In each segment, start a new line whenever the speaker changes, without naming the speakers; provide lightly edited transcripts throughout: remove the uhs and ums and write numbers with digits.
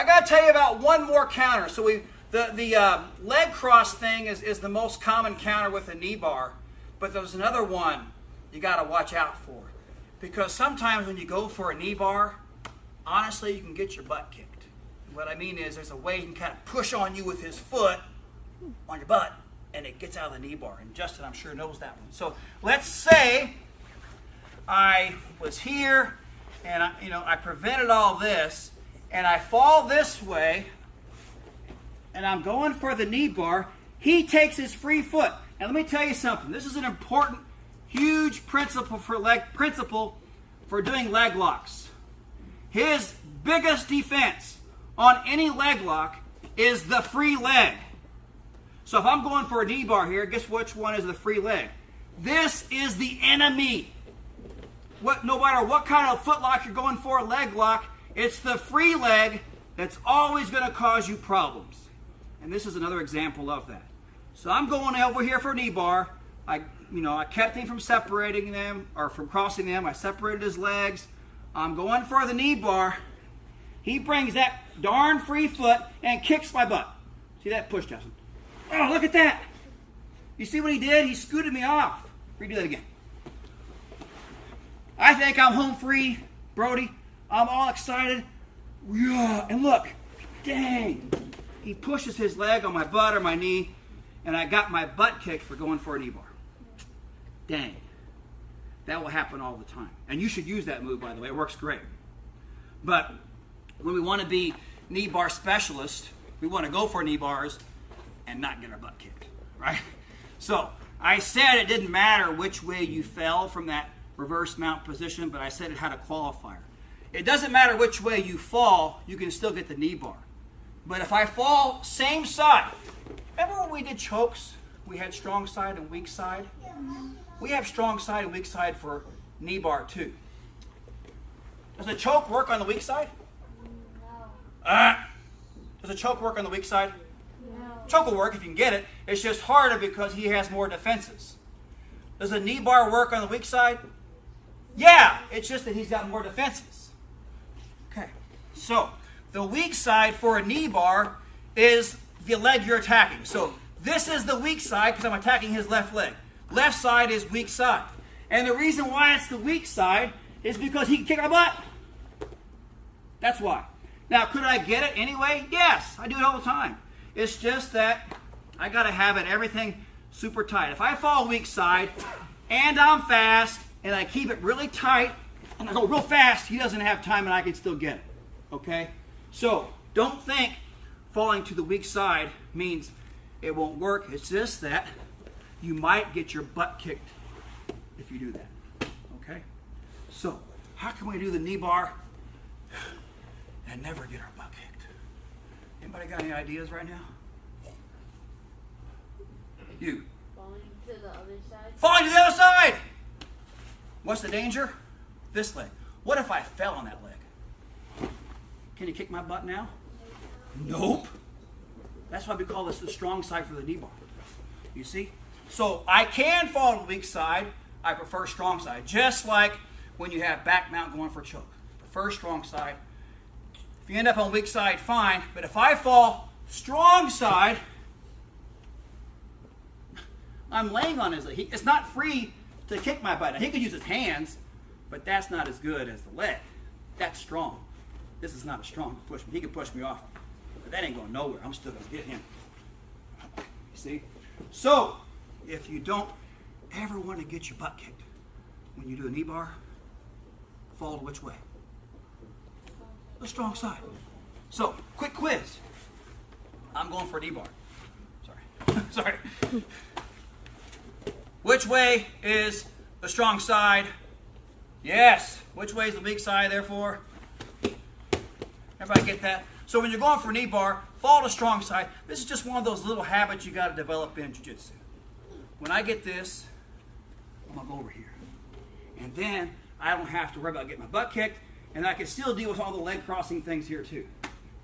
I got to tell you about one more counter. So the leg cross thing is the most common counter with a knee bar, but there's another one you got to watch out for, because sometimes when you go for a knee bar, honestly, you can get your butt kicked. What I mean is there's a way he can kind of push on you with his foot on your butt, and it gets out of the knee bar. And Justin, I'm sure, knows that one. So let's say I was here, and I prevented all this, and I fall this way, and I'm going for the knee bar. He takes his free foot. And let me tell you something. This is an important, huge principle for doing leg locks. His biggest defense on any leg lock is the free leg. So if I'm going for a knee bar here, guess which one is the free leg? This is the enemy. No matter what kind of foot lock you're going for, a leg lock, it's the free leg that's always going to cause you problems. And this is another example of that. So I'm going over here for a knee bar. I kept him from separating them or from crossing them. I separated his legs. I'm going for the knee bar. He brings that darn free foot and kicks my butt. See that push, Justin? Oh, look at that. You see what he did? He scooted me off. Redo that again. I think I'm home free, Brody. I'm all excited. Yeah, and look, dang. He pushes his leg on my butt or my knee, and I got my butt kicked for going for a knee bar. Dang. That will happen all the time. And you should use that move, by the way. It works great. But when we want to be knee bar specialists, we want to go for knee bars and not get our butt kicked, right? So I said it didn't matter which way you fell from that reverse mount position, but I said it had a qualifier. It doesn't matter which way you fall, you can still get the knee bar. But if I fall same side, remember when we did chokes? We had strong side and weak side. We have strong side and weak side for knee bar too. Does a choke work on the weak side? No. Does a choke work on the weak side? No. Choke will work if you can get it. It's just harder because he has more defenses. Does a knee bar work on the weak side? Yeah, it's just that he's got more defenses. Okay, so the weak side for a knee bar is the leg you're attacking. So this is the weak side because I'm attacking his left leg. Left side is weak side. And the reason why it's the weak side is because he can kick my butt. That's why. Now, could I get it anyway? Yes, I do it all the time. It's just that I got to have everything super tight. If I fall weak side and I'm fast and I keep it really tight and I go real fast, he doesn't have time and I can still get it. Okay? So don't think falling to the weak side means it won't work. It's just that you might get your butt kicked if you do that. Okay? So how can we do the knee bar and never get our butt kicked? Anybody got any ideas right now? You.
Falling to the other side.
Falling to the other side! What's the danger? This leg. What if I fell on that leg? Can you kick my butt now? Nope. That's why we call this the strong side for the knee bar. You see? So I can fall to the weak side. I prefer strong side. Just like when you have back mount going for choke. Prefer strong side. If you end up on weak side, fine. But if I fall strong side, I'm laying on his leg. It's not free to kick my butt. Now, he could use his hands, but that's not as good as the leg. That's strong. This is not a strong push. He can push me off. But that ain't going nowhere. I'm still going to get him. You see? So, if you don't ever want to get your butt kicked when you do a knee bar, fall to which way? The strong side. So, quick quiz. I'm going for a knee bar. Sorry. Sorry. Which way is the strong side? Yes. Which way is the weak side, therefore? Everybody get that? So when you're going for a knee bar, fall to strong side. This is just one of those little habits you got to develop in jiu-jitsu. When I get this, I'm going to go over here. And then I don't have to worry about getting my butt kicked, and I can still deal with all the leg crossing things here too.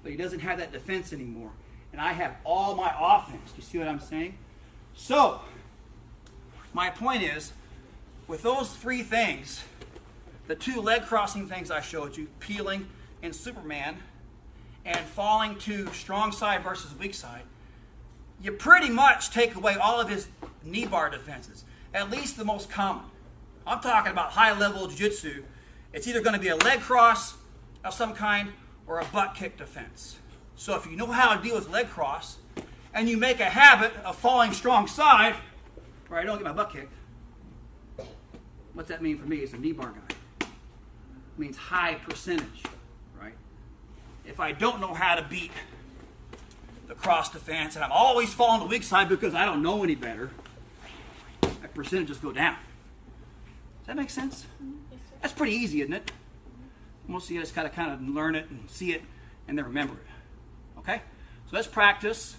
But he doesn't have that defense anymore. And I have all my offense. Do you see what I'm saying? So, my point is, with those three things, the two leg crossing things I showed you, peeling and Superman, and falling to strong side versus weak side, you pretty much take away all of his knee bar defenses, at least the most common. I'm talking about high-level jiu-jitsu. It's either going to be a leg cross of some kind or a butt kick defense. So if you know how to deal with leg cross and you make a habit of falling strong side, where I don't get my butt kicked, what's that mean for me as a knee bar guy? It means high percentage, right? If I don't know how to beat the cross defense and I'm always falling to the weak side because I don't know any better, my percentages go down. Does that make sense?
Yes, sir.
That's pretty easy, isn't it? Most of you just gotta kind of learn it and see it and then remember it. Okay? So let's practice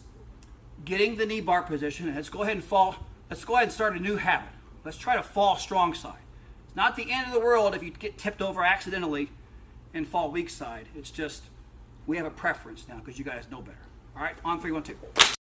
getting the knee bar position, and let's go ahead and fall. Let's go ahead and start a new habit. Let's try to fall strong side. It's not the end of the world if you get tipped over accidentally and fall weak side. It's just we have a preference now because you guys know better. All right, on 3, 1, 2.